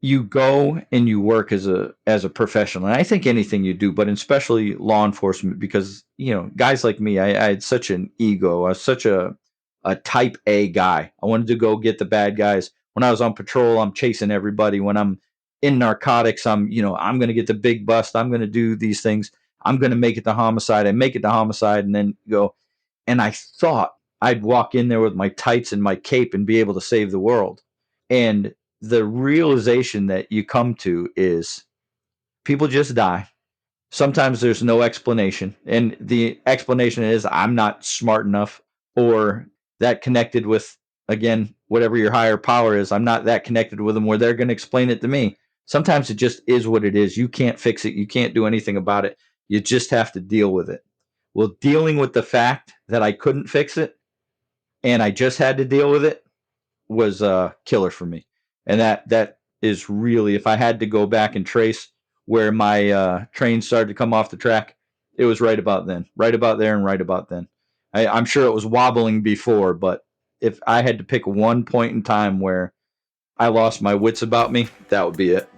you go and you work as a professional. And I think anything you do, but especially law enforcement, because guys like me, I had such an ego. I was such a type A guy. I wanted to go get the bad guys. When I was on patrol, I'm chasing everybody. When I'm in narcotics, I'm going to get the big bust. I'm going to do these things. I'm going to make it to homicide. I make it to homicide and then go. And I thought I'd walk in there with my tights and my cape and be able to save the world. And the realization that you come to is people just die. Sometimes there's no explanation. And the explanation is I'm not smart enough or that connected with, again, whatever your higher power is. I'm not that connected with them where they're going to explain it to me. Sometimes it just is what it is. You can't fix it. You can't do anything about it. You just have to deal with it. Well, dealing with the fact that I couldn't fix it and I just had to deal with it was a killer for me. And that is really, if I had to go back and trace where my train started to come off the track, it was right about then, right about there, and right about then. I'm sure it was wobbling before, but if I had to pick one point in time where I lost my wits about me, that would be it.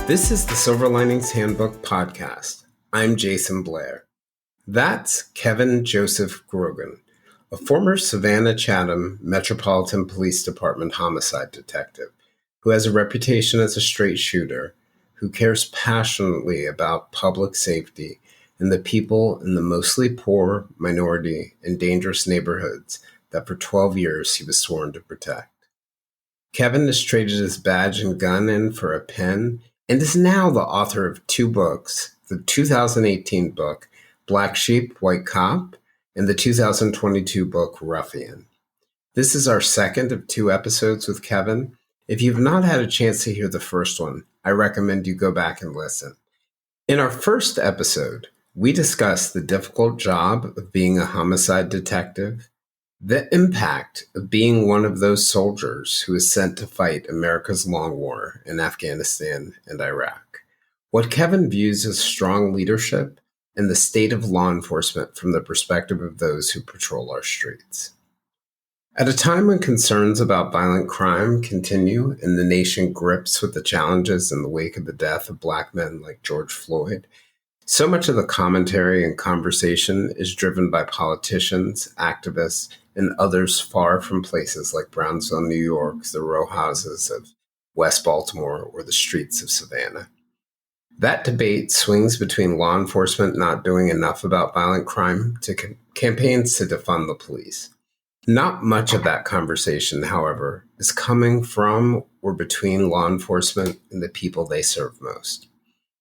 This is the Silver Linings Handbook podcast. I'm Jason Blair. That's Kevin Joseph Grogan, a former Savannah Chatham Metropolitan Police Department homicide detective who has a reputation as a straight shooter, who cares passionately about public safety and the people in the mostly poor, minority, and dangerous neighborhoods that for 12 years he was sworn to protect. Kevin has traded his badge and gun in for a pen and is now the author of 2 books, the 2018 book, Black Sheep, White Cop, and the 2022 book, Ruffian. This is our second of 2 episodes with Kevin. If you've not had a chance to hear the first one, I recommend you go back and listen. In our first episode, we discussed the difficult job of being a homicide detective, the impact of being one of those soldiers who is sent to fight America's long war in Afghanistan and Iraq, what Kevin views as strong leadership, and the state of law enforcement from the perspective of those who patrol our streets. At a time when concerns about violent crime continue and the nation grips with the challenges in the wake of the death of Black men like George Floyd, so much of the commentary and conversation is driven by politicians, activists, and others far from places like Brownsville, New York, the row houses of West Baltimore, or the streets of Savannah. That debate swings between law enforcement not doing enough about violent crime to campaigns to defund the police. Not much of that conversation, however, is coming from or between law enforcement and the people they serve most.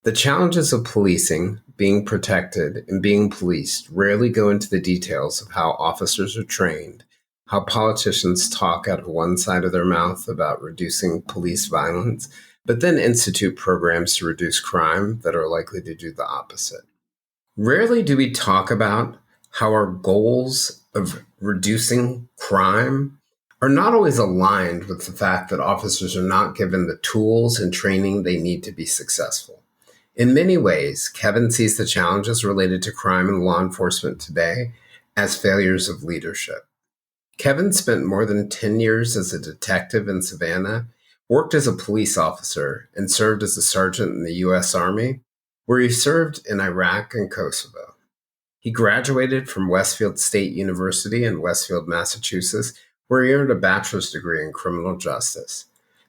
The challenges of policing, being protected, and being policed rarely go into the details of how officers are trained, how politicians talk out of one side of their mouth about reducing police violence, but then institute programs to reduce crime that are likely to do the opposite. Rarely do we talk about how our goals of reducing crime are not always aligned with the fact that officers are not given the tools and training they need to be successful. In many ways, Kevin sees the challenges related to crime and law enforcement today as failures of leadership. Kevin spent more than 10 years as a detective in Savannah, worked as a police officer, and served as a sergeant in the U.S. Army, where he served in Iraq and Kosovo. He graduated from Westfield State University in Westfield, Massachusetts, where he earned a bachelor's degree in criminal justice.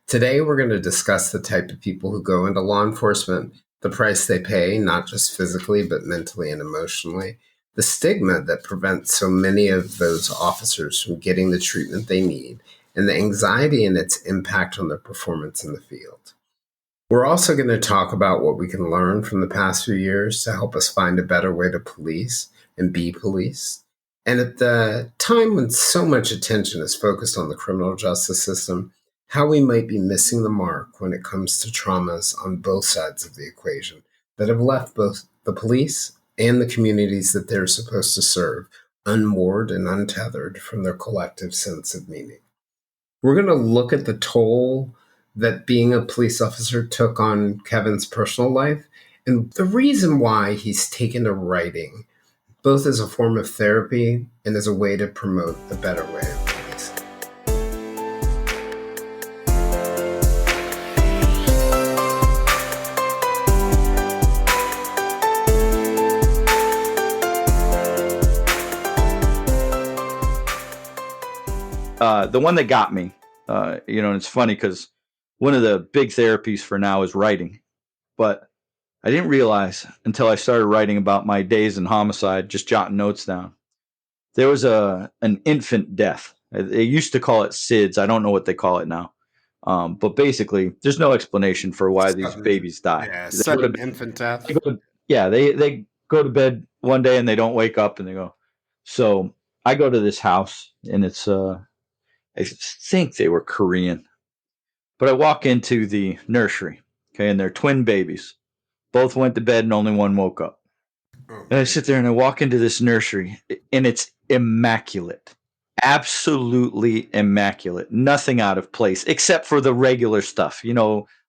Today, we're going to discuss the type of people who go into law enforcement, the price they pay, not just physically, but mentally and emotionally, the stigma that prevents so many of those officers from getting the treatment they need, and the anxiety and its impact on their performance in the field. We're also going to talk about what we can learn from the past few years to help us find a better way to police and be policed. And at the time when so much attention is focused on the criminal justice system, how we might be missing the mark when it comes to traumas on both sides of the equation that have left both the police and the communities that they're supposed to serve unmoored and untethered from their collective sense of meaning. We're going to look at the toll that being a police officer took on Kevin's personal life and the reason why he's taken to writing, both as a form of therapy and as a way to promote a better way of policing. The one that got me, and it's funny because one of the big therapies for now is writing, but I didn't realize until I started writing about my days in homicide, just jotting notes down. There was an infant death. They used to call it SIDS. I don't know what they call it now. But basically, there's no explanation for why these babies die. Yeah, sudden infant death. They go to bed one day and they don't wake up and they go. So I go to this house and it's I think they were Korean, but I walk into the nursery, okay, and they're twin babies. Both went to bed and only one woke up. Oh, And I sit there and I walk into this nursery and it's immaculate. Absolutely immaculate. Nothing out of place except for the regular stuff,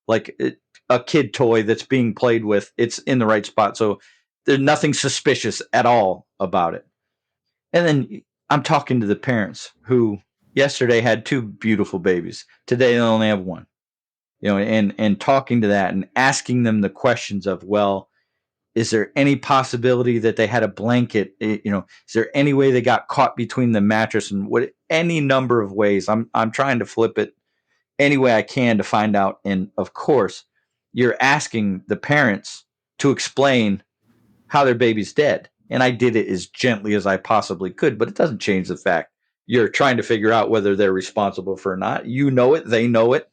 like a kid toy that's being played with. It's in the right spot. So there's nothing suspicious at all about it. And then I'm talking to the parents who yesterday had two beautiful babies. Today they only have one. And talking to that and asking them the questions of, well, is there any possibility that they had a blanket? Is there any way they got caught between the mattress and any number of ways? I'm trying to flip it any way I can to find out. And of course, you're asking the parents to explain how their baby's dead. And I did it as gently as I possibly could, but it doesn't change the fact you're trying to figure out whether they're responsible for it or not. You know it, they know it.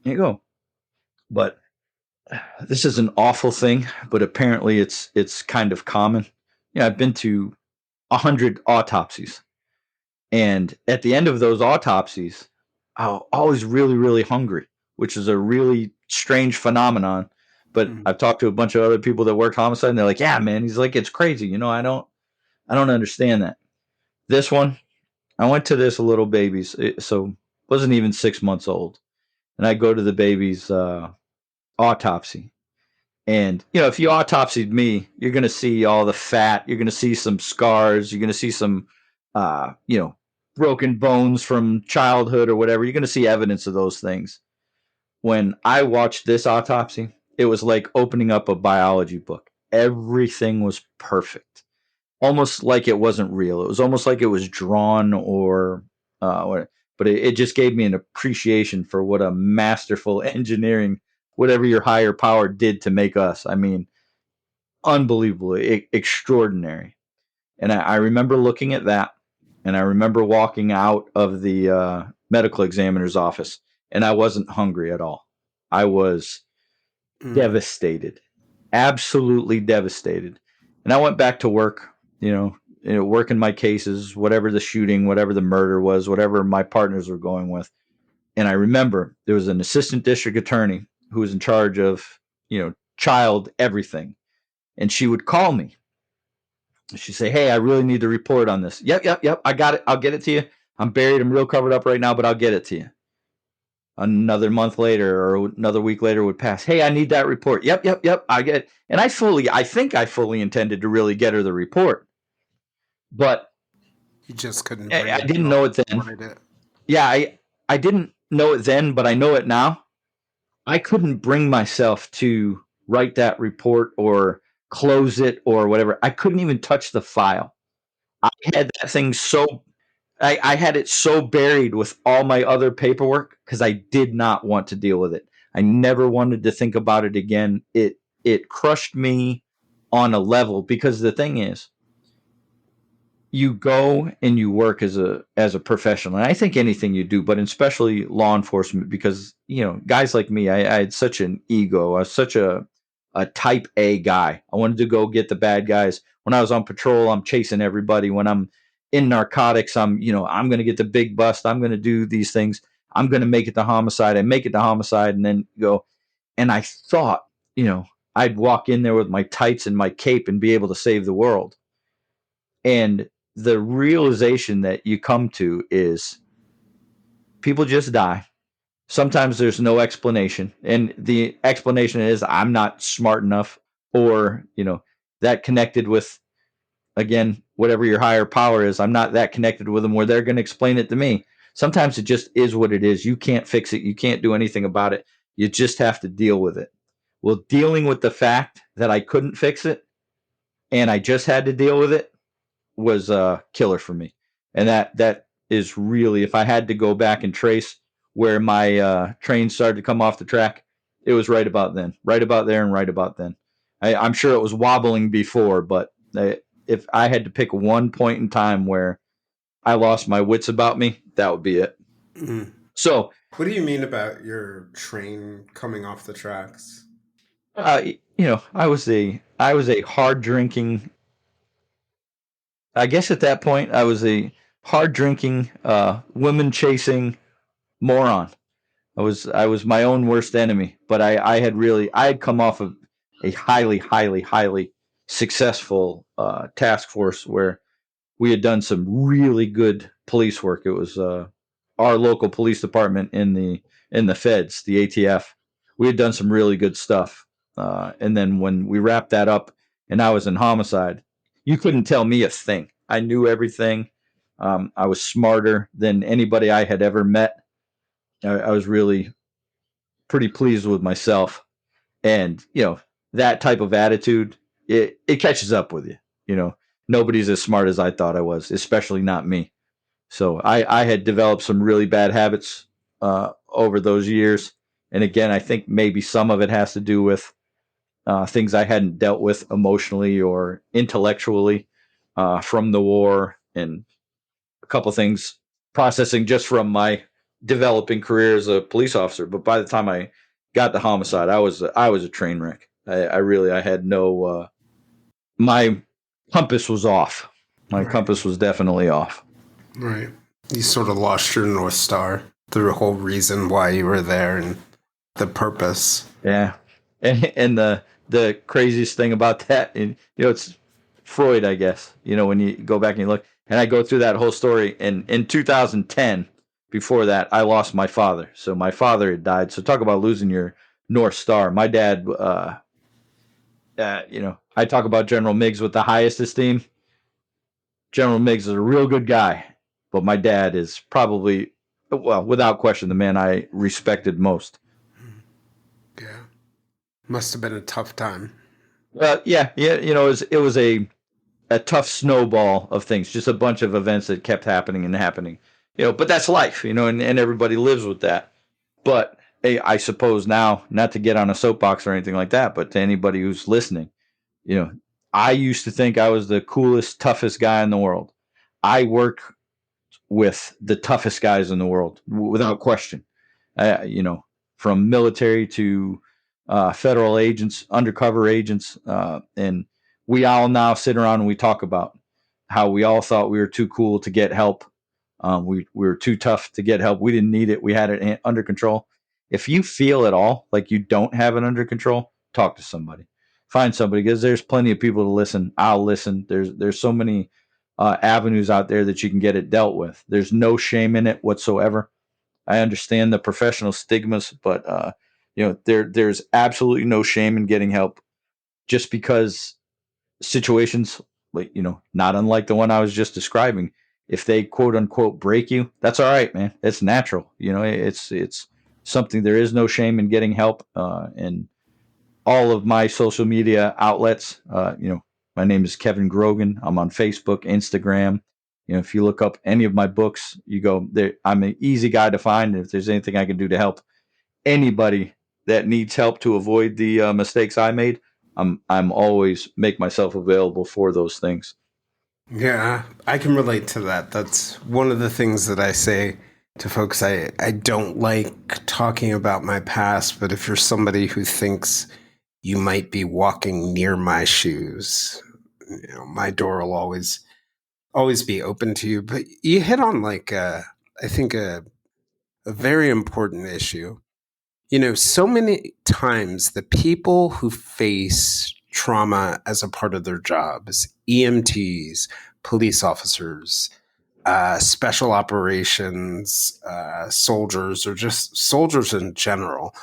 There you go. But this is an awful thing, but apparently it's kind of common. I've been to 100 autopsies, and at the end of those autopsies, I'm always really, really hungry, which is a really strange phenomenon. But I've talked to a bunch of other people that work homicide, and they're like, "Yeah, man," he's like, "It's crazy." I don't understand that. This one, I went to this little baby's, so wasn't even 6 months old, and I go to the baby's autopsy. And, if you autopsied me, you're going to see all the fat. You're going to see some scars. You're going to see some, broken bones from childhood or whatever. You're going to see evidence of those things. When I watched this autopsy, it was like opening up a biology book. Everything was perfect. Almost like it wasn't real. It was almost like it was drawn or but it just gave me an appreciation for what a masterful engineering, whatever your higher power did to make us. I mean, unbelievably extraordinary. And I remember looking at that, and I remember walking out of the medical examiner's office, and I wasn't hungry at all. I was devastated, absolutely devastated. And I went back to work, working my cases, whatever the shooting, whatever the murder was, whatever my partners were going with. And I remember there was an assistant district attorney who was in charge of, child everything. And she would call me. She'd say, "Hey, I really need to report on this." Yep. I got it. I'll get it to you. I'm buried. I'm real covered up right now, but I'll get it to you. Another month later or another week later would pass. "Hey, I need that report." Yep. I get it. And I think I fully intended to really get her the report. But you just couldn't. I didn't know it then. Yeah, I didn't know it then, but I know it now. I couldn't bring myself to write that report or close it or whatever. I couldn't even touch the file. I had that thing I had it so buried with all my other paperwork because I did not want to deal with it. I never wanted to think about it again. It crushed me on a level because the thing is, you go and you work as a professional, and I think anything you do, but especially law enforcement, because guys like me, I had such an ego. I was such a type A guy. I wanted to go get the bad guys. When I was on patrol, I'm chasing everybody. When I'm in narcotics, I'm going to get the big bust. I'm going to do these things. I'm going to make it to homicide. I make it to homicide, and then go. And I thought, I'd walk in there with my tights and my cape and be able to save the world. And the realization that you come to is people just die. Sometimes there's no explanation, and the explanation is I'm not smart enough, or that connected with, again, whatever your higher power is. I'm not that connected with them where they're going to explain it to me. Sometimes it just is what it is. You can't fix it. You can't do anything about it. You just have to deal with it. Well, dealing with the fact that I couldn't fix it and I just had to deal with it was a killer for me. And that is really, if I had to go back and trace where my train started to come off the track, it was right about then, right about there, and right about then. I'm sure it was wobbling before, but if I had to pick one point in time where I lost my wits about me, that would be it. Mm. So, what do you mean about your train coming off the tracks? I was a hard drinking. I guess at that point, I was a hard drinking, women chasing moron. I was my own worst enemy, but I had come off of a highly, highly, highly successful task force where we had done some really good police work. It was our local police department in the feds, the ATF. We had done some really good stuff, and then when we wrapped that up, and I was in homicide, you couldn't tell me a thing. I knew everything. I was smarter than anybody I had ever met. I was really pretty pleased with myself, and that type of attitude, it catches up with you. Nobody's as smart as I thought I was, especially not me. So I had developed some really bad habits over those years. And again, I think maybe some of it has to do with things I hadn't dealt with emotionally or intellectually from the war, and a couple things processing just from my developing career as a police officer. But by the time I got to homicide, I was a train wreck. I had no my compass was off. My Right. compass was definitely off. Right. You sort of lost your North Star, the whole reason why you were there and the purpose. Yeah, and the craziest thing about that, and it's Freud, I guess. When you go back and you look, and I go through that whole story. And in 2010, before that, I lost my father. So my father had died. So talk about losing your North Star. My dad, I talk about General Meigs with the highest esteem. General Meigs is a real good guy, but my dad is probably, well, without question, the man I respected most. Yeah. Must have been a tough time. Yeah. It was a tough snowball of things, just a bunch of events that kept happening and happening. But that's life, and everybody lives with that. But hey, I suppose now, not to get on a soapbox or anything like that, but to anybody who's listening, you know, I used to think I was the coolest, toughest guy in the world. I work with the toughest guys in the world, without question. You know, from military to federal agents, undercover agents, and we all now sit around and we talk about how we all thought we were too cool to get help. We were too tough to get help. We didn't need it. We had it under control. If you feel at all like you don't have it under control, talk to somebody. Find somebody, because there's plenty of people to listen. I'll listen. There's so many avenues out there that you can get it dealt with. There's no shame in it whatsoever. I understand the professional stigmas, but there's absolutely no shame in getting help. Just because situations, like, not unlike the one I was just describing, if they quote unquote break you, that's all right, man. It's natural. It's something. There is no shame in getting help. And all of my social media outlets, my name is Kevin Grogan. I'm on Facebook, Instagram. If you look up any of my books, you go there. I'm an easy guy to find. And if there's anything I can do to help anybody that needs help to avoid the mistakes I made, I'm always make myself available for those things. Yeah, I can relate to that. That's one of the things that I say to folks. I don't like talking about my past, but if you're somebody who thinks you might be walking near my shoes, my door will always be open to you. But you hit on I think a very important issue. So many times the people who face trauma as a part of their jobs, EMTs, police officers, special operations soldiers, or just soldiers in general,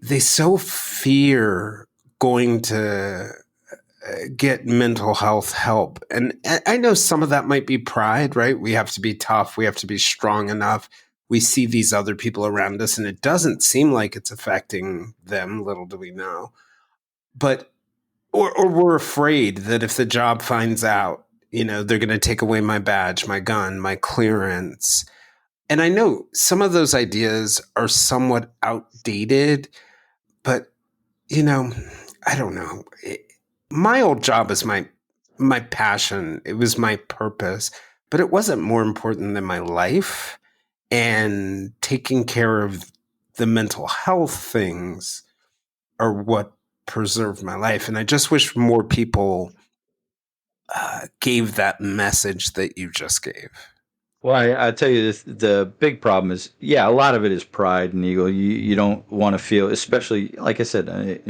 they so fear going to get mental health help. And I know some of that might be pride, right? We have to be tough. We have to be strong enough. We see these other people around us, and it doesn't seem like it's affecting them. Little do we know. But, or we're afraid that if the job finds out, they're going to take away my badge, my gun, my clearance. And I know some of those ideas are somewhat outdated, but, I don't know. My old job is my passion. It was my purpose, but it wasn't more important than my life. And taking care of the mental health things are what preserved my life. And I just wish more people gave that message that you just gave. Well, I tell you this, the big problem is, yeah, a lot of it is pride and ego. You don't want to feel, especially, like I said,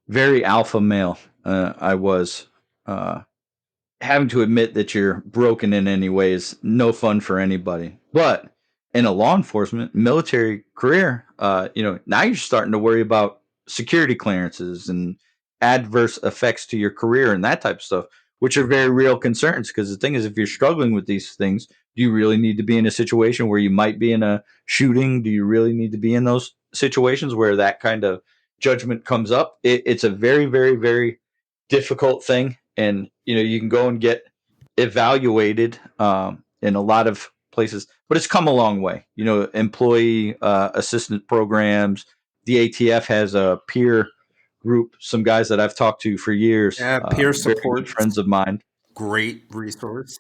very alpha male. I was, having to admit that you're broken in any way is no fun for anybody. But in a law enforcement military career, now you're starting to worry about security clearances and adverse effects to your career and that type of stuff, which are very real concerns. Because the thing is, if you're struggling with these things, do you really need to be in a situation where you might be in a shooting? Do you really need to be in those situations where that kind of judgment comes up? It's a very, very, very difficult thing, and you can go and get evaluated in a lot of places, but it's come a long way. Employee assistant programs. The ATF has a peer group. Some guys that I've talked to for years, Yeah, peer very good support, friends of mine. great resource.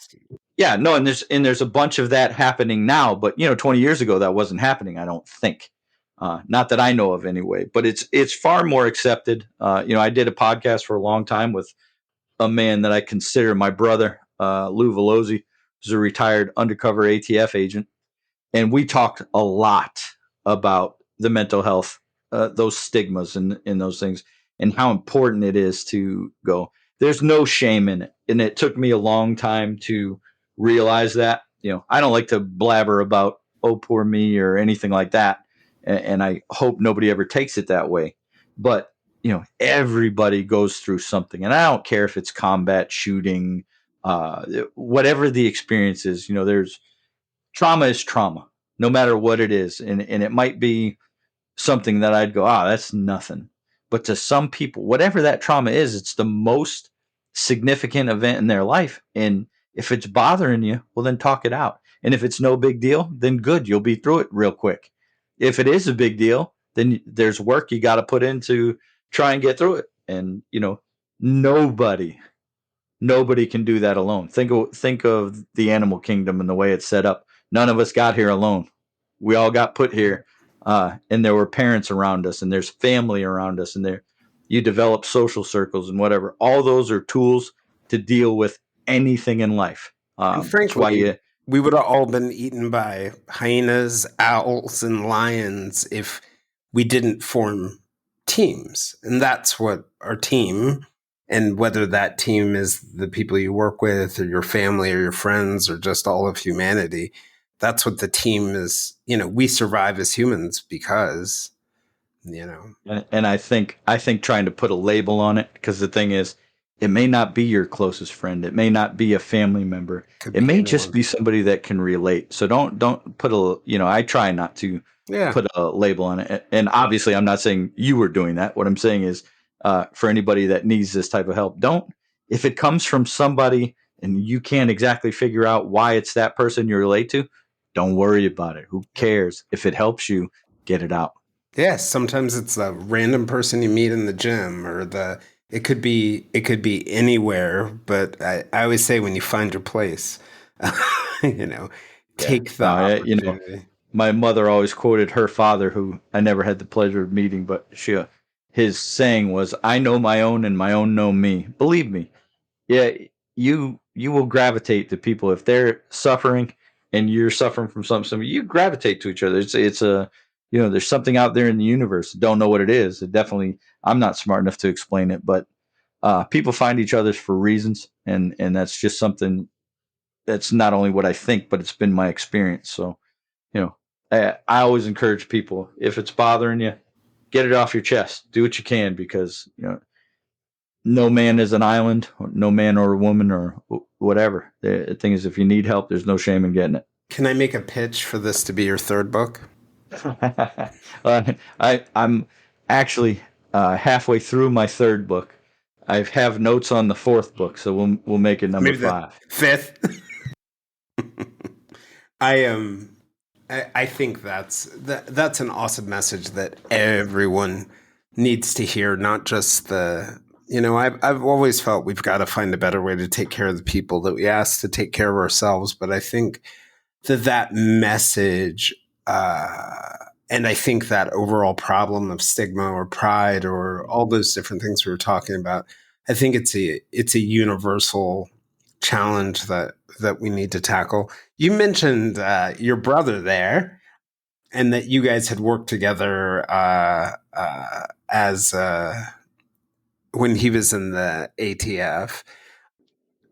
Yeah, no, and there's a bunch of that happening now, but 20 years ago that wasn't happening. I don't think. Not that I know of anyway, but it's far more accepted. I did a podcast for a long time with a man that I consider my brother, Lou Velozzi, who's a retired undercover ATF agent, and we talked a lot about the mental health, those stigmas and those things, and how important it is to go. There's no shame in it, and it took me a long time to realize that. I don't like to blabber about oh poor me or anything like that, and I hope nobody ever takes it that way. But everybody goes through something, and I don't care if it's combat, shooting, whatever the experience is. There's trauma is trauma, no matter what it is. And it might be something that I'd go, that's nothing. But to some people, whatever that trauma is, it's the most significant event in their life. And if it's bothering you, well, then talk it out. And if it's no big deal, then good, you'll be through it real quick. If it is a big deal, then there's work you got to put in to try and get through it. And, nobody nobody can do that alone. Think of the animal kingdom and the way it's set up. None of us got here alone. We all got put here, and there were parents around us, and there's family around us, and there you develop social circles and whatever. All those are tools to deal with anything in life. And That's why frankly, you we would have all been eaten by hyenas, owls, and lions if we didn't form teams. And that's what our team, and whether that team is the people you work with or your family or your friends or just all of humanity, that's what the team is. We survive as humans because, and I think trying to put a label on it, because the thing is, it may not be your closest friend, it may not be a family member, could it be may just anyone. be somebody that can relate. So don't put a I try not to Yeah. put a label on it. And obviously, I'm not saying you were doing that. What I'm saying is, for anybody that needs this type of help, don't, if it comes from somebody and you can't exactly figure out why it's that person you relate to, don't worry about it. Who cares? If it helps you, get it out. Yes, sometimes it's a random person you meet in the gym, or it could be anywhere, but I always say when you find your place, you know, Yeah. take the No, opportunity. my mother always quoted her father, who I never had the pleasure of meeting, but his saying was, "I know my own, and my own know me." Believe me, yeah, you will gravitate to people if they're suffering and you're suffering from something. You gravitate to each other. It's a there's something out there in the universe. Don't know what it is. It definitely, I'm not smart enough to explain it, but people find each other for reasons, and that's just something that's not only what I think, but it's been my experience. So, I always encourage people, if it's bothering you, get it off your chest. Do what you can, because no man is an island, no man or a woman or whatever. The thing is, if you need help, there's no shame in getting it. Can I make a pitch for this to be your third book? I'm actually halfway through my third book. I have notes on the fourth book, so we'll make it number Maybe the 5. fifth. I think that's an awesome message that everyone needs to hear. Not just I've always felt we've got to find a better way to take care of the people that we ask to take care of ourselves. But I think that message, and I think that overall problem of stigma or pride or all those different things we were talking about, I think it's a universal challenge that we need to tackle. You mentioned your brother there, and that you guys had worked together as when he was in the ATF.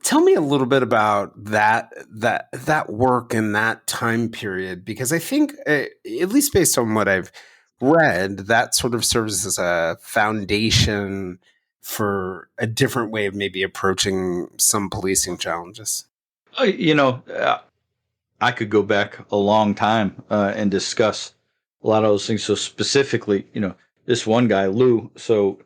Tell me a little bit about that work in that time period, because I think, at least based on what I've read, that sort of serves as a foundation for a different way of maybe approaching some policing challenges. I could go back a long time and discuss a lot of those things. So specifically, this one guy, Lou, so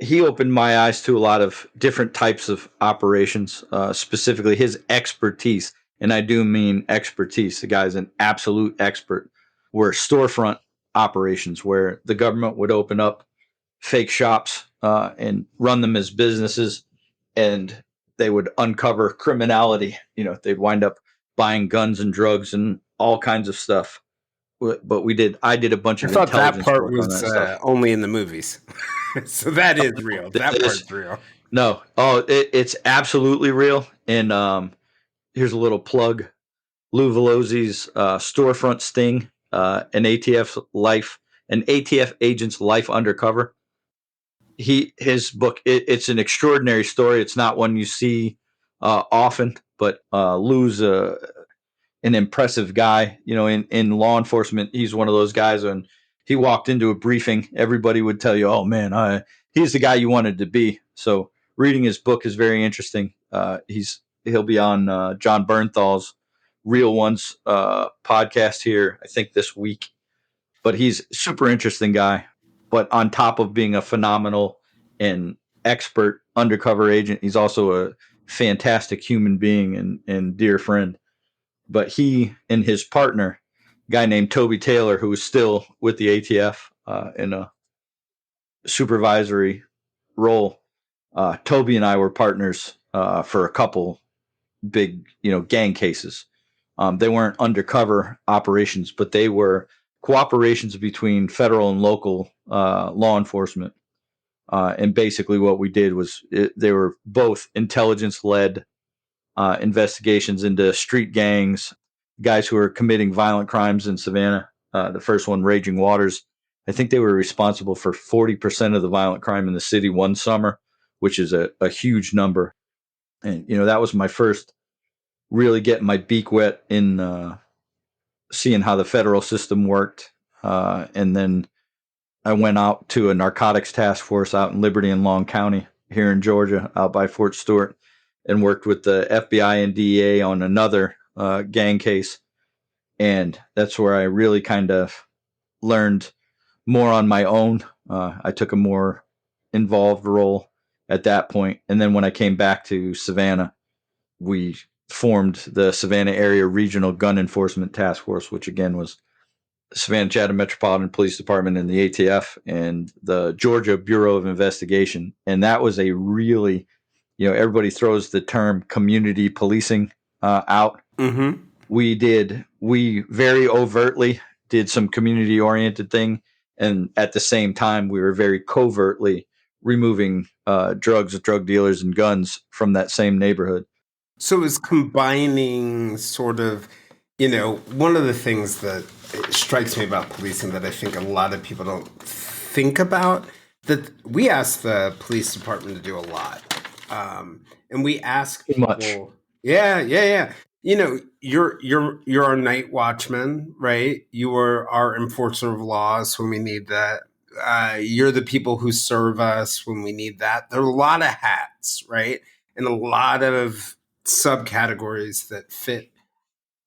he opened my eyes to a lot of different types of operations, specifically his expertise. And I do mean expertise. The guy's an absolute expert. Were storefront operations where the government would open up fake shops and run them as businesses, and they would uncover criminality. They'd wind up buying guns and drugs and all kinds of stuff. But I did a bunch of thought that intelligence part work on was that stuff. only in the movies. So that is real. That part's real. No, it's absolutely real. And here's a little plug: Lou Velozzi's storefront sting, an ATF agent's life undercover. His book, it's an extraordinary story. It's not one you see often, but Lou's an impressive guy. In law enforcement, he's one of those guys. When he walked into a briefing, everybody would tell you, "Oh man, he's the guy you wanted to be." So reading his book is very interesting. He'll be on John Bernthal's Real Ones podcast here, I think, this week. But he's a super interesting guy. But on top of being a phenomenal and expert undercover agent, he's also a fantastic human being and dear friend. But he and his partner, a guy named Toby Taylor, who is still with the ATF in a supervisory role, Toby and I were partners for a couple big, gang cases. They weren't undercover operations, but they were cooperations between federal and local law enforcement. And basically what we did was they were both intelligence-led investigations into street gangs, guys who were committing violent crimes in Savannah. The first one, Raging Waters. I think they were responsible for 40% of the violent crime in the city one summer, which is a huge number. And, that was my first really getting my beak wet in seeing how the federal system worked. And then I went out to a narcotics task force out in Liberty and Long County here in Georgia, out by Fort Stewart, and worked with the FBI and DEA on another gang case. And that's where I really kind of learned more on my own. I took a more involved role at that point. And then when I came back to Savannah, we formed the Savannah Area Regional Gun Enforcement Task Force, which again was Savannah Chatham Metropolitan Police Department and the ATF and the Georgia Bureau of Investigation. And that was a really, everybody throws the term community policing out. Mm-hmm. We very overtly did some community oriented thing. And at the same time, we were very covertly removing drugs, drug dealers, and guns from that same neighborhood. So it was combining sort of, one of the things that strikes me about policing that I think a lot of people don't think about, that we ask the police department to do a lot. And we ask people Yeah, yeah, yeah. You're our night watchman, right? You are our enforcer of laws when we need that. You're the people who serve us when we need that. There are a lot of hats, right? And a lot of subcategories that fit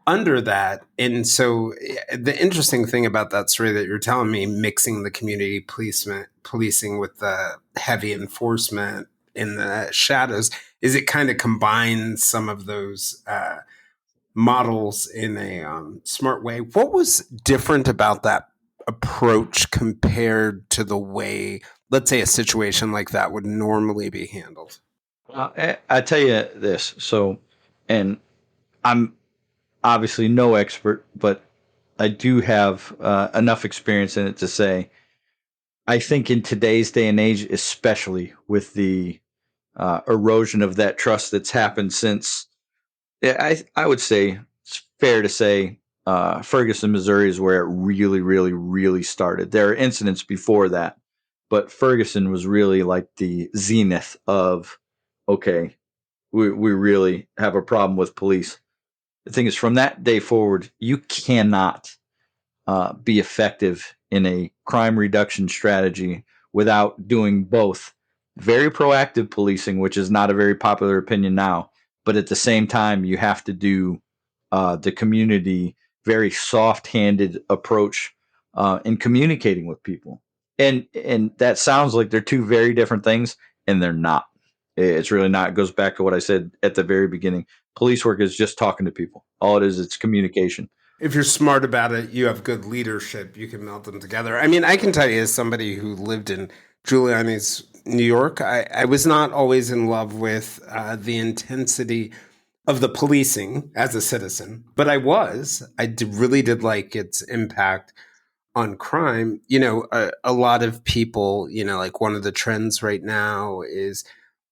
under that. And so the interesting thing about that story that you're telling me, mixing the community policing with the heavy enforcement in the shadows, is it kind of combines some of those models in a smart way. What was different about that approach compared to the way, let's say, a situation like that would normally be handled? I tell you this. So, and I'm obviously no expert, but I do have enough experience in it to say I think in today's day and age, especially with the erosion of that trust that's happened since, I would say it's fair to say Ferguson, Missouri is where it really, really, really started. There are incidents before that, but Ferguson was really like the zenith of, okay, we really have a problem with police. The thing is, from that day forward, you cannot be effective in a crime reduction strategy without doing both very proactive policing, which is not a very popular opinion now, but at the same time, you have to do the community very soft-handed approach in communicating with people. And that sounds like they're two very different things, and they're not. It's really not. It goes back to what I said at the very beginning. Police work is just talking to people. All it is, it's communication. If you're smart about it, you have good leadership, you can meld them together. I mean, I can tell you as somebody who lived in Giuliani's New York, I was not always in love with the intensity of the policing as a citizen, but really did like its impact on crime. A lot of people, like one of the trends right now is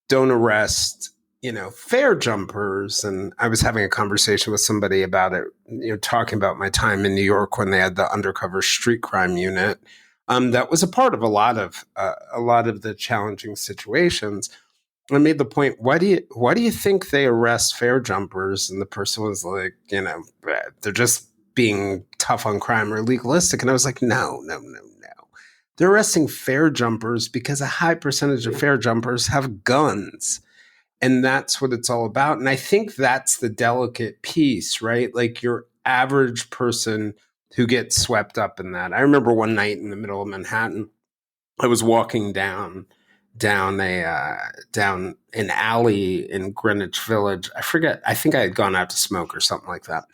don't arrest, fare jumpers. And I was having a conversation with somebody about it, talking about my time in New York when they had the undercover street crime unit. That was a part of a lot of the challenging situations. I made the point, why do you think they arrest fare jumpers? And the person was like, they're just being tough on crime or legalistic. And I was like, no, no, no, no. They're arresting fare jumpers because a high percentage of fare jumpers have guns. And that's what it's all about. And I think that's the delicate piece, right? Like your average person who gets swept up in that. I remember one night in the middle of Manhattan, I was walking down an alley in Greenwich Village. I forget. I think I had gone out to smoke or something like that,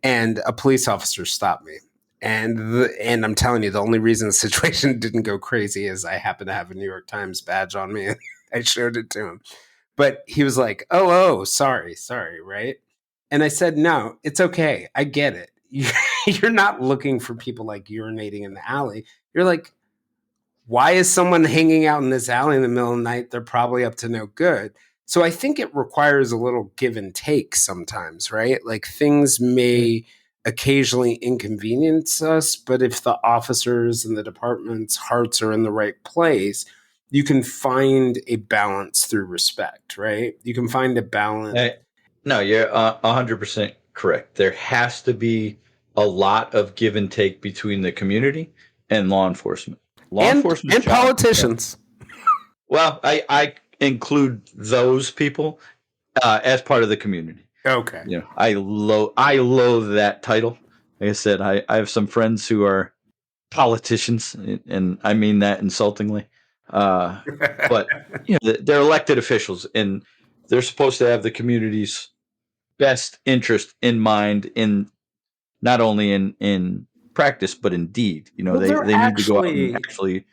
and a police officer stopped me. And I'm telling you, the only reason the situation didn't go crazy is I happened to have a New York Times badge on me, and I showed it to him. But he was like, "Oh, sorry, right?" And I said, "No, it's okay. I get it. You're not looking for people like urinating in the alley. You're like, why is someone hanging out in this alley in the middle of the night? They're probably up to no good." So I think it requires a little give and take sometimes, right? Like things may occasionally inconvenience us, but if the officers and the department's hearts are in the right place, you can find a balance through respect, right? You can find a balance. No, you're 100% correct. There has to be a lot of give and take between the community and law enforcement. Law enforcement's And job. politicians. Well, I include those people as part of the community. Okay. I loathe that title. Like I said, I have some friends who are politicians, and I mean that insultingly. But they're elected officials, and they're supposed to have the community's best interest in mind, in not only in practice but in deed. Well, they're They need to go out and actually, actually.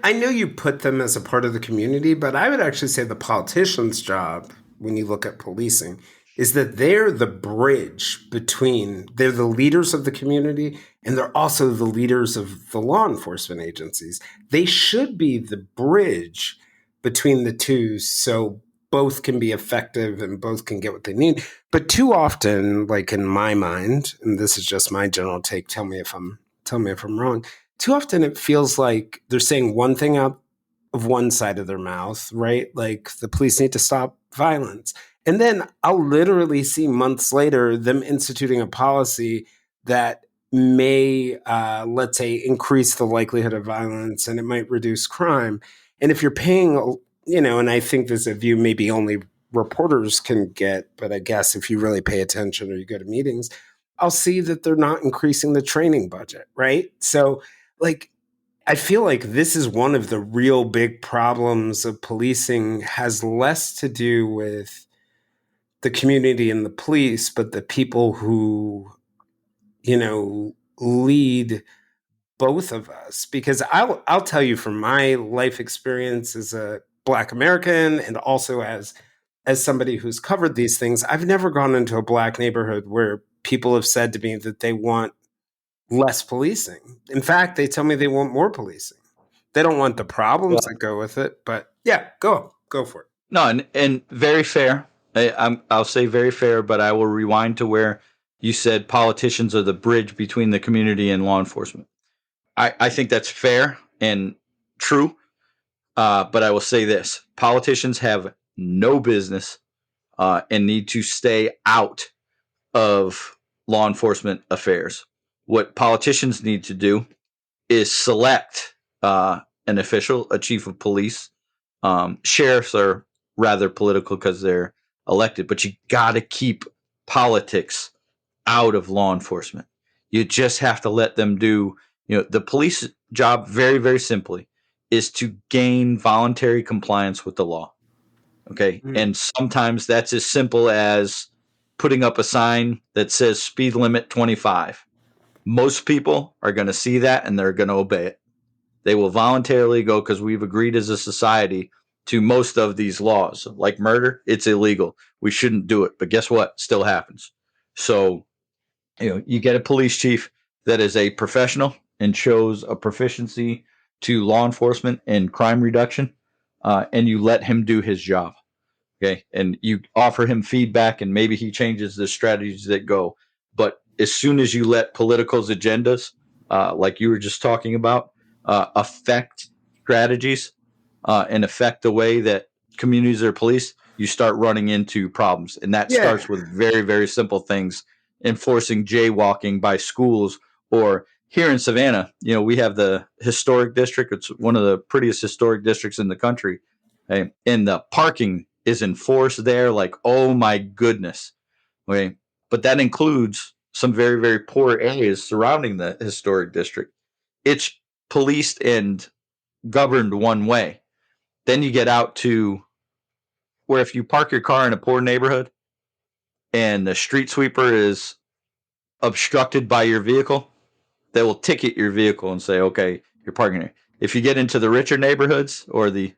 I know you put them as a part of the community, but I would actually say the politician's job, when you look at policing, is that they're the bridge between, they're the leaders of the community and they're also the leaders of the law enforcement agencies. They should be the bridge between the two so both can be effective and both can get what they need. But too often, like in my mind, and this is just my general take, tell me if I'm wrong, too often it feels like they're saying one thing out of one side of their mouth, right? Like the police need to stop violence. And then I'll literally see months later them instituting a policy that may, let's say, increase the likelihood of violence, and it might reduce crime. And if you're paying, and I think this is a view maybe only reporters can get, but I guess if you really pay attention or you go to meetings, I'll see that they're not increasing the training budget, right? So, like, I feel like this is one of the real big problems of policing, has less to do with the community and the police, but the people who, lead both of us. Because I'll tell you from my life experience as a Black American, and also as somebody who's covered these things, I've never gone into a Black neighborhood where people have said to me that they want less policing. In fact, they tell me they want more policing. They don't want the problems that go with it, but yeah, go for it. No, and very fair. I'll say very fair, but I will rewind to where you said politicians are the bridge between the community and law enforcement. I think that's fair and true, but I will say this: politicians have no business and need to stay out of law enforcement affairs. What politicians need to do is select an official, a chief of police. Sheriffs are rather political because they're elected, but you got to keep politics out of law enforcement. You just have to let them do, the police job, very, very simply, is to gain voluntary compliance with the law. Okay. And sometimes that's as simple as putting up a sign that says speed limit 25. Most people are going to see that and they're going to obey it. They will voluntarily go because we've agreed as a society to most of these laws. Like murder, it's illegal. We shouldn't do it. But guess what? Still happens. So, you get a police chief that is a professional and shows a proficiency to law enforcement and crime reduction, and you let him do his job. Okay. And you offer him feedback and maybe he changes the strategies that go. But as soon as you let politicals agendas, like you were just talking about, affect strategies and affect the way that communities are policed, you start running into problems. And that Yeah. starts with very, very simple things, enforcing jaywalking by schools, or here in Savannah, we have the historic district. It's one of the prettiest historic districts in the country. Okay? And the parking is enforced there like, oh my goodness. Okay. But that includes some very, very poor areas surrounding the historic district. It's policed and governed one way. Then you get out to where if you park your car in a poor neighborhood and the street sweeper is obstructed by your vehicle, they will ticket your vehicle and say, okay, you're parking here. If you get into the richer neighborhoods or the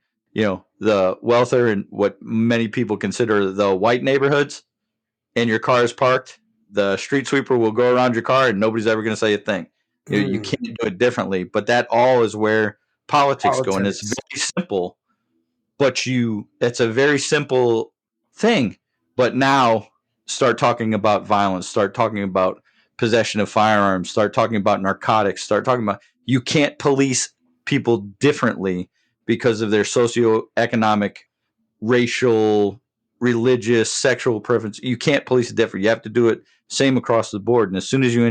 wealthier and what many people consider the white neighborhoods, and your car is parked, the street sweeper will go around your car and nobody's ever going to say a thing. You can't do it differently, but that all is where politics go, and it's very simple. But it's a very simple thing. But now start talking about violence, start talking about possession of firearms, start talking about narcotics, start talking about you can't police people differently because of their socioeconomic, racial, religious, sexual preference. You can't police it different. You have to do it same across the board. And as soon as you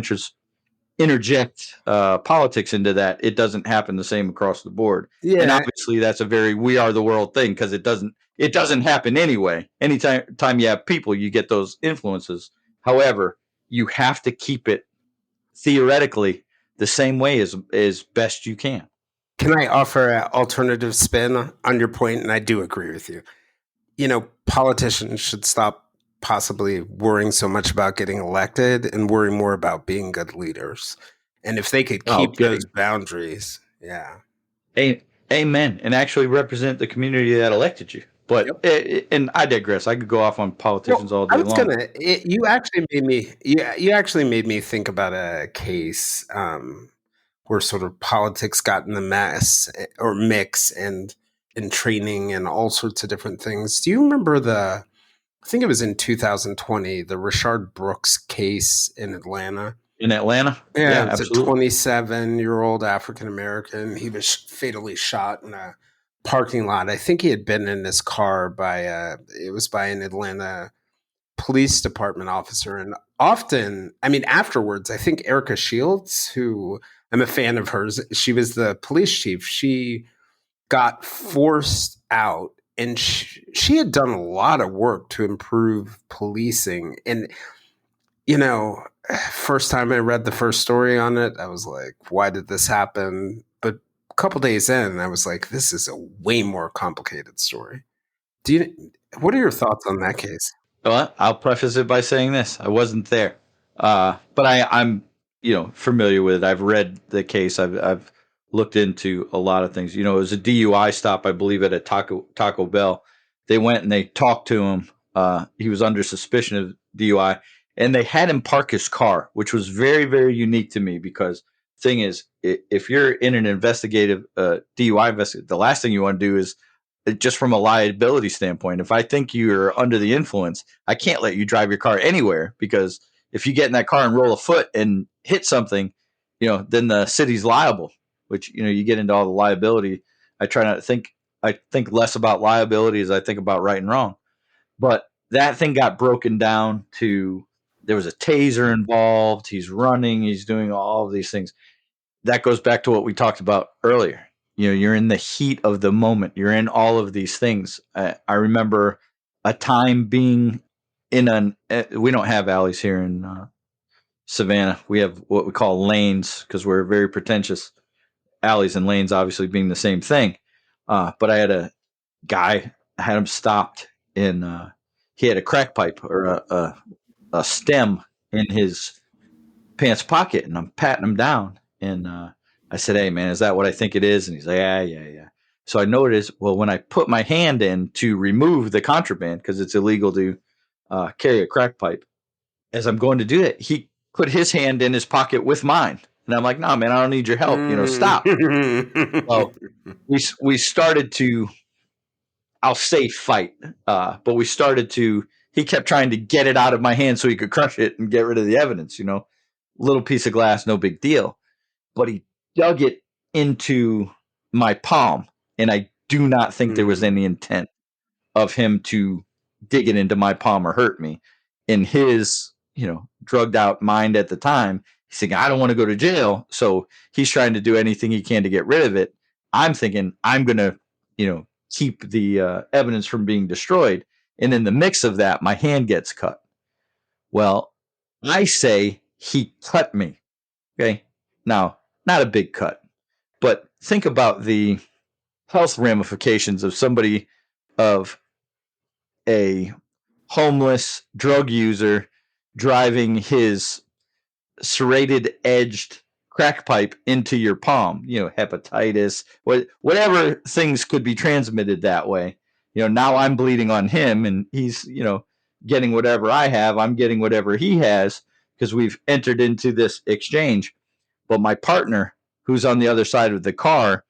interject politics into that, it doesn't happen the same across the board. Yeah. And obviously, that's a very we are the world thing because it doesn't happen anyway. Anytime you have people, you get those influences. However, you have to keep it theoretically the same way as best you can. Can I offer an alternative spin on your point? And I do agree with you. Politicians should stop possibly worrying so much about getting elected and worry more about being good leaders. And if they could keep those boundaries, yeah. Amen. And actually represent the community that elected you. But and I digress. I could go off on politicians all day long. You actually made me think about a case where sort of politics got in the mess or mix and in training and all sorts of different things. Do you remember I think it was in 2020, the Rayshard Brooks case in Atlanta? In Atlanta? Yeah, it's absolutely. A 27-year-old African-American. He was fatally shot in a parking lot. I think he had been in his car by it was by an Atlanta police department officer. And often, I mean, afterwards, I think Erica Shields, who I'm a fan of hers, she was the police chief. She got forced out, and she had done a lot of work to improve policing. And, you know, first time I read the first story on it, I was like, why did this happen? But a couple days in, I was like, this is a way more complicated story. What are your thoughts on that case? Well, I'll preface it by saying this: I wasn't there, but I'm familiar with it. I've read the case. I've looked into a lot of things. It was a DUI stop, I believe, at a Taco Bell. They went and they talked to him. He was under suspicion of DUI, and they had him park his car, which was very, very unique to me because thing is, if you're in an investigative DUI investigation, the last thing you want to do is just from a liability standpoint. If I think you're under the influence, I can't let you drive your car anywhere because if you get in that car and roll a foot and hit something, then the city's liable, which, you get into all the liability. I try not to think, I think less about liability as I think about right and wrong. But that thing got broken down to there was a taser involved. He's running, he's doing all of these things. That goes back to what we talked about earlier. You're in the heat of the moment. You're in all of these things. I remember a time being in we don't have alleys here in Savannah. We have what we call lanes because we're very pretentious. Alleys and lanes obviously being the same thing. But I had a guy, I had him stopped in, he had a crack pipe or a stem in his pants pocket, and I'm patting him down. And I said, "Hey, man, is that what I think it is?" And he's like, "Yeah, yeah, yeah." So I noticed, well, when I put my hand in to remove the contraband, because it's illegal to carry a crack pipe, as I'm going to do that, he put his hand in his pocket with mine. And I'm like, "No, man, I don't need your help. Stop." Well, we started to, I'll say fight, but we started to, he kept trying to get it out of my hand so he could crush it and get rid of the evidence, little piece of glass, no big deal. But he dug it into my palm, and I do not think there was any intent of him to dig it into my palm or hurt me. In his, drugged out mind at the time, he's thinking, I don't want to go to jail. So he's trying to do anything he can to get rid of it. I'm thinking, I'm going to, keep the evidence from being destroyed. And in the mix of that, my hand gets cut. Well, I say he cut me. Okay. Now, not a big cut, but think about the health ramifications of somebody, of a homeless drug user driving his serrated edged crack pipe into your palm, hepatitis, whatever things could be transmitted that way. Now I'm bleeding on him and he's, getting whatever I have, I'm getting whatever he has because we've entered into this exchange. But my partner, who's on the other side of the car,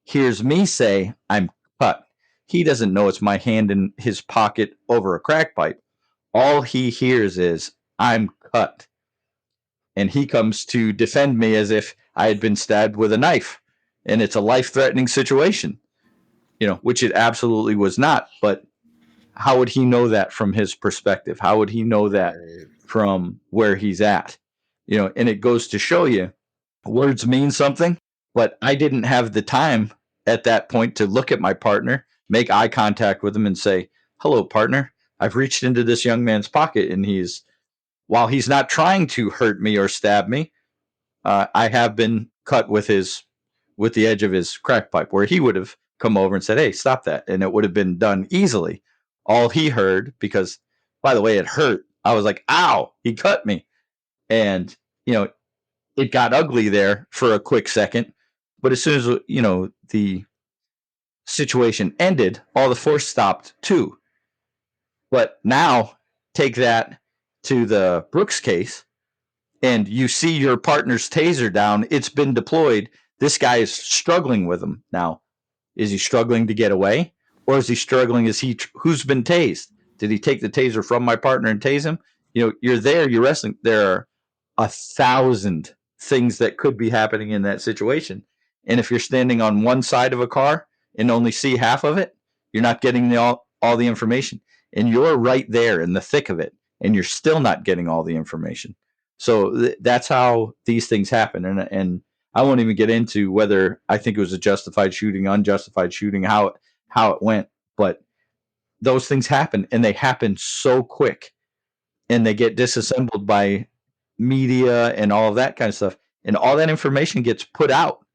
hears me say, I'm cut. He doesn't know it's my hand in his pocket over a crack pipe. All he hears is, I'm cut. And he comes to defend me as if I had been stabbed with a knife. And it's a life threatening situation, which it absolutely was not. But how would he know that from his perspective? How would he know that from where he's at? And it goes to show you words mean something, but I didn't have the time at that point to look at my partner, make eye contact with him, and say, hello, partner. I've reached into this young man's pocket, and while he's not trying to hurt me or stab me, I have been cut with the edge of his crack pipe, where he would have come over and said, hey, stop that. And it would have been done easily. All he heard, because, by the way, it hurt. I was like, ow, he cut me. And, it got ugly there for a quick second. But as soon as, the situation ended, all the force stopped too. But now take that to the Brooks case, and you see your partner's taser down. It's been deployed. This guy is struggling with him. Now, is he struggling to get away? Or is he struggling? Who's been tased? Did he take the taser from my partner and tase him? You're there, you're wrestling. There are 1,000 things that could be happening in that situation. And if you're standing on one side of a car and only see half of it, you're not getting all the information. And you're right there in the thick of it, and you're still not getting all the information. So that's how these things happen. And I won't even get into whether I think it was a justified shooting, unjustified shooting, how it went. But those things happen, and they happen so quick, and they get disassembled by media and all of that kind of stuff. And all that information gets put out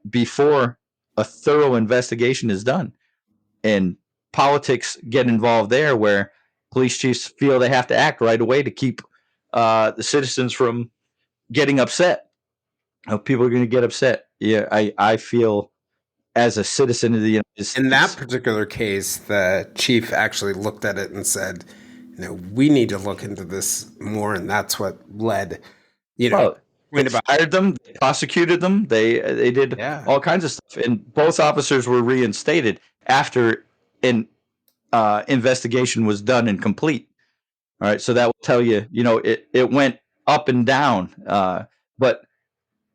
before a thorough investigation is done. And politics get involved there, where police chiefs feel they have to act right away to keep the citizens from getting upset. People are going to get upset. Yeah, I feel as a citizen of the United States. In that particular case, the chief actually looked at it and said, we need to look into this more. And that's what led, they fired them, they prosecuted them, they did all kinds of stuff. And both officers were reinstated after an investigation was done and complete. All right, so that will tell you, it went up and down, but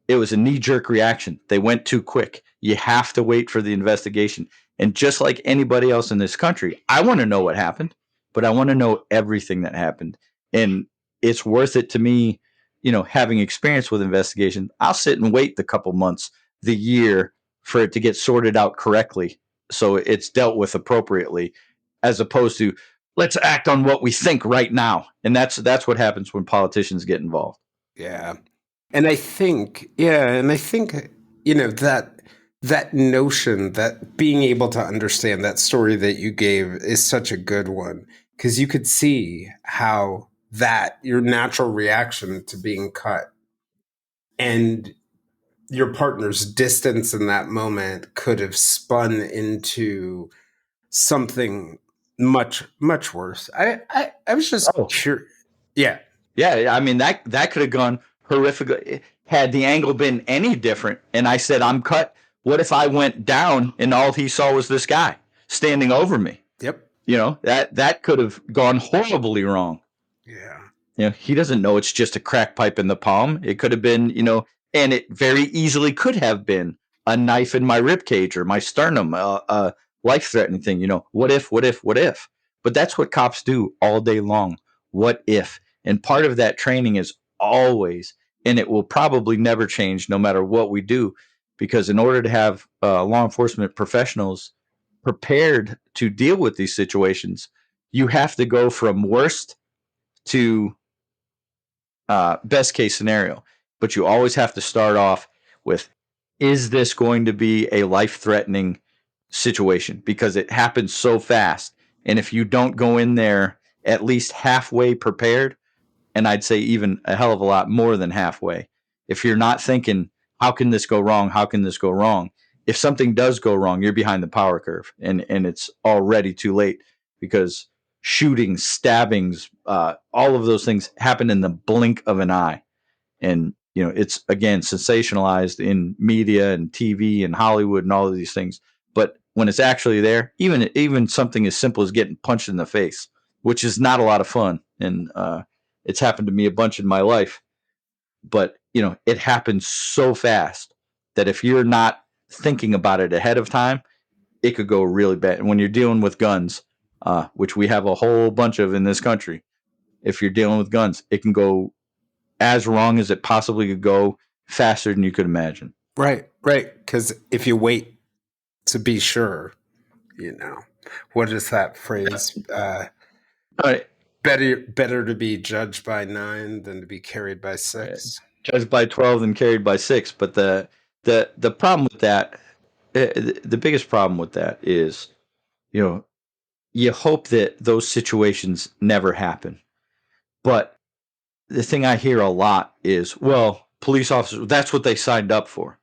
it was a knee-jerk reaction. They went too quick. You have to wait for the investigation. And just like anybody else in this country, I want to know what happened, but I want to know everything that happened. And it's worth it to me, having experience with investigation. I'll sit and wait the couple months, the year, for it to get sorted out correctly, so it's dealt with appropriately, as opposed to let's act on what we think right now. And that's what happens when politicians get involved. Yeah. And I think, that notion, that being able to understand that story that you gave is such a good one, because you could see how that your natural reaction to being cut and your partner's distance in that moment could have spun into something much, much worse. I was just curious. Yeah. Yeah. I mean, that could have gone horrific had the angle been any different. And I said, I'm cut. What if I went down and all he saw was this guy standing over me? Yep. That could have gone horribly wrong. Yeah. He doesn't know it's just a crack pipe in the palm. It could have been, and it very easily could have been a knife in my rib cage or my sternum, a life-threatening thing. What if? But that's what cops do all day long. What if? And part of that training is always, and it will probably never change no matter what we do, because in order to have law enforcement professionals prepared to deal with these situations, you have to go from worst to best case scenario. But you always have to start off with, is this going to be a life-threatening situation? Because it happens so fast. And if you don't go in there at least halfway prepared, and I'd say even a hell of a lot more than halfway, if you're not thinking, how can this go wrong? How can this go wrong? If something does go wrong, you're behind the power curve, and it's already too late, because shootings, stabbings, all of those things happen in the blink of an eye. And, it's, again, sensationalized in media and TV and Hollywood and all of these things. But when it's actually there, even something as simple as getting punched in the face, which is not a lot of fun. And it's happened to me a bunch in my life. But, it happens so fast that if you're not thinking about it ahead of time, it could go really bad. And when you're dealing with guns, which we have a whole bunch of in this country, if you're dealing with guns, it can go as wrong as it possibly could go, faster than you could imagine. Right. Because if you wait to be sure, what is that phrase? Better to be judged by 9 than to be carried by 6. Judged by 12 and carried by 6. But the problem with that, the biggest problem with that is, you hope that those situations never happen. But the thing I hear a lot is, well, police officers, that's what they signed up for.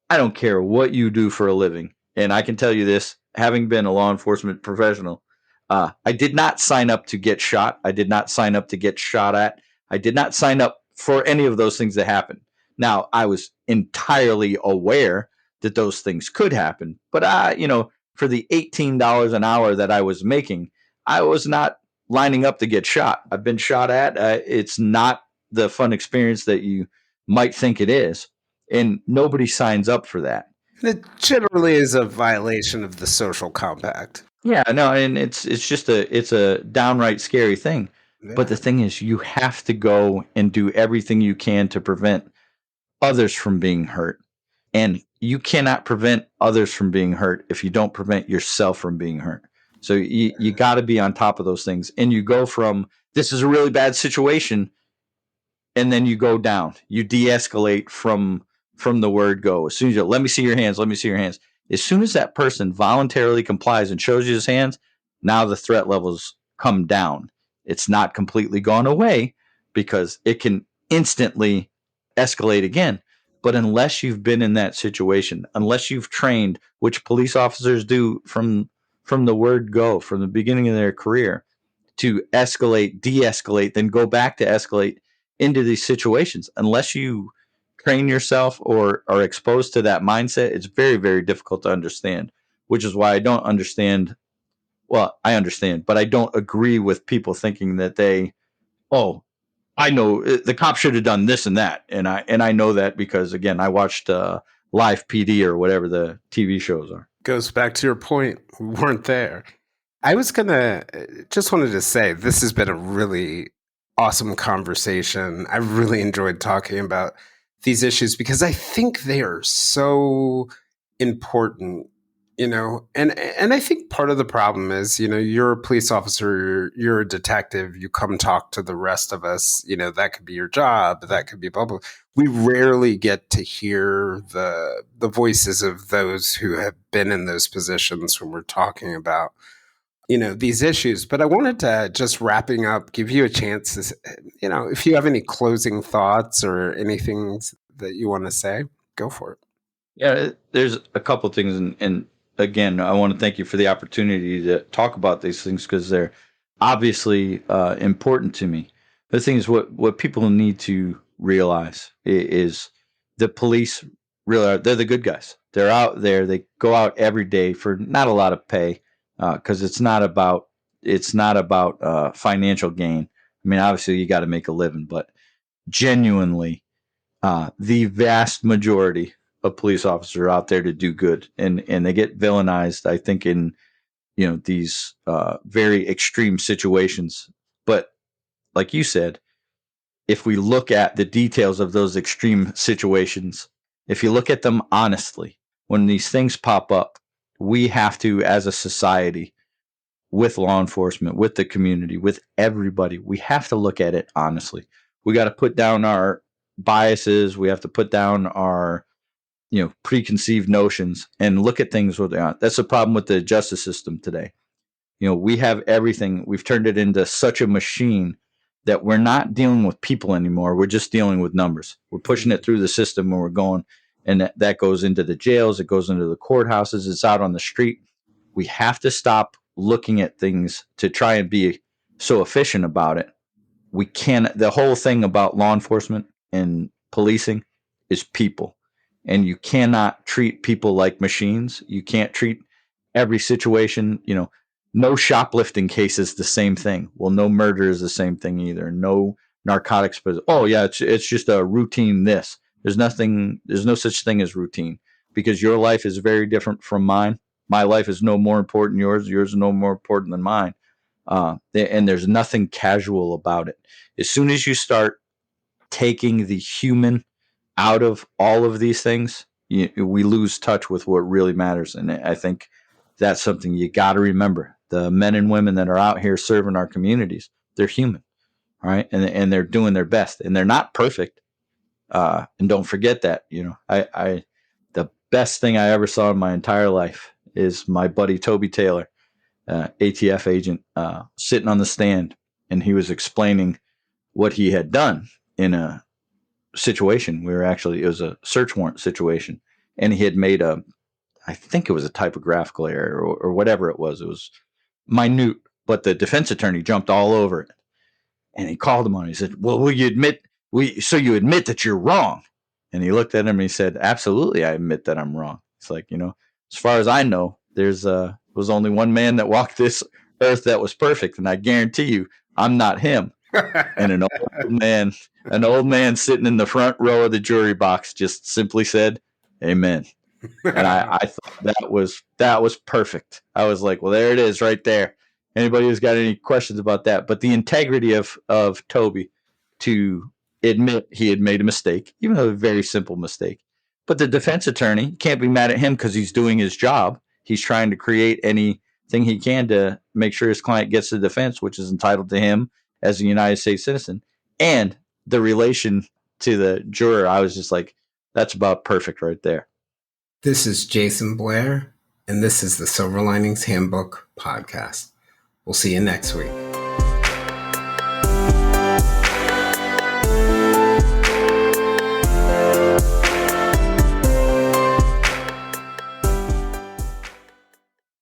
I don't care what you do for a living. And I can tell you this, having been a law enforcement professional, I did not sign up to get shot. I did not sign up to get shot at. I did not sign up for any of those things that happen. Now, I was entirely aware that those things could happen. But, for the $18 an hour that I was making, I was not lining up to get shot. I've been shot at. It's not the fun experience that you might think it is. And nobody signs up for that. It generally is a violation of the social compact. Yeah, no, and it's just a downright scary thing. But the Yeah. thing is, you have to go and do everything you can to prevent others from being hurt. And you cannot prevent others from being hurt if you don't prevent yourself from being hurt. So you got to be on top of those things. And you go from this is a really bad situation, and then you go down. You de-escalate from the word go. As soon as you let me see your hands, let me see your hands. As soon as that person voluntarily complies and shows you his hands, now the threat levels come down. It's not completely gone away because it can instantly escalate again. But unless you've been in that situation, unless you've trained, which police officers do from the word go, from the beginning of their career, to escalate, de-escalate, then go back to escalate into these situations. Unless you train yourself or are exposed to that mindset, it's very, very difficult to understand, which is why I don't understand. Well, I understand, but I don't agree with people thinking that oh, I know the cop should have done this and that. And I know that because, again, I watched Live PD or whatever the TV shows are. Goes back to your point. We weren't there. I was just wanted to say this has been a really awesome conversation. I really enjoyed talking about these issues because I think they are so important, and I think part of the problem is, you're a police officer, you're a detective, you come talk to the rest of us, that could be your job, that could be blah, blah. We rarely get to hear the voices of those who have been in those positions when we're talking about these issues. But I wanted to, just wrapping up, give you a chance to, if you have any closing thoughts or anything that you want to say, go for it. Yeah, there's a couple things, and again, I want to thank you for the opportunity to talk about these things because they're obviously important to me. The thing is, what people need to realize is the police really are, they're the good guys. They're out there. They go out every day for not a lot of pay because it's not about financial gain. I mean, obviously, you got to make a living, but genuinely the vast majority of police officers are out there to do good, and they get villainized, I think, in these very extreme situations. But like you said, if we look at the details of those extreme situations, if you look at them honestly, when these things pop up, we have to, as a society, with law enforcement, with the community, with everybody, we have to look at it honestly. We got to put down our biases. We have to put down our preconceived notions and look at things what they are. That's the problem with the justice system today. We have everything. We've turned it into such a machine that we're not dealing with people anymore. We're just dealing with numbers. We're pushing it through the system and we're going, and that goes into the jails. It goes into the courthouses. It's out on the street. We have to stop looking at things to try and be so efficient about it. We can. The whole thing about law enforcement and policing is people, and you cannot treat people like machines. You can't treat every situation. No shoplifting case is the same thing. Well, no murder is the same thing either. No narcotics. Oh yeah, it's just a routine. This there's nothing. There's no such thing as routine because your life is very different from mine. My life is no more important than yours. Yours is no more important than mine. And there's nothing casual about it. As soon as you start taking the human out of all of these things, we lose touch with what really matters. And I think that's something you got to remember. The men and women that are out here serving our communities, they're human, right? And they're doing their best, and they're not perfect. And don't forget that. I the best thing I ever saw in my entire life is my buddy Toby Taylor, ATF agent, sitting on the stand, and he was explaining what he had done in a situation. It was a search warrant situation, and he had made I think it was a typographical error or whatever it was. It was minute, but the defense attorney jumped all over it, and he called him on it. He said, "Well, will you admit? So you admit that you're wrong?" And he looked at him and he said, "Absolutely, I admit that I'm wrong." It's like, as far as I know, there's was only one man that walked this earth that was perfect, and I guarantee you, I'm not him. And an old man sitting in the front row of the jury box just simply said, "Amen." And I thought that was perfect. I was like, well, there it is right there. Anybody who's got any questions about that? But the integrity of Toby to admit he had made a mistake, even though a very simple mistake. But the defense attorney can't be mad at him because he's doing his job. He's trying to create anything he can to make sure his client gets the defense, which is entitled to him as a United States citizen. And the relation to the juror, I was just like, that's about perfect right there. This is Jayson Blair, and this is the Silver Linings Handbook podcast. We'll see you next week.